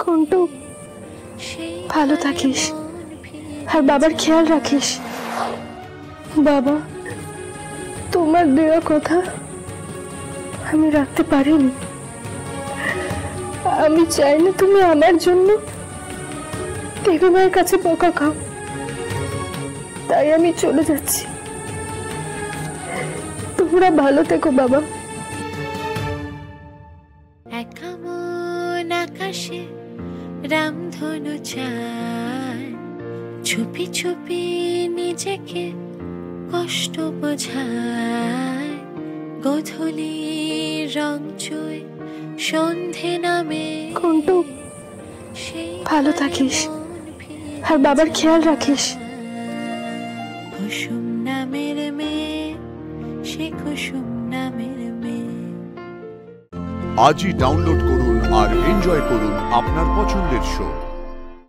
কন্টু, ভালো থাকিস আর বাবার খেয়াল রাখিস। বাবা, তোমার দেওয়া কথা আমি রাখতে পারিনি। আমি চাই না তুমি আমার জন্য টেবিমার কাছে বকা খাও, তাই আমি চলে যাচ্ছি। তোমরা ভালো থেকো বাবা। একা মন আকাশে রামধনু চায়, চুপি চুপি নিজেকে কষ্ট বোঝায়। গোধূলি রং চুই সন্ধে নামে। কন্টু, ভালো থাকিস আর বাবার খেয়াল রাখিস। কুসুম নামের মেয়ে, সে কুসুম নামের মেয়ে। আজই ডাউনলোড করুন আর এনজয় করুন আপনার পছন্দের শো।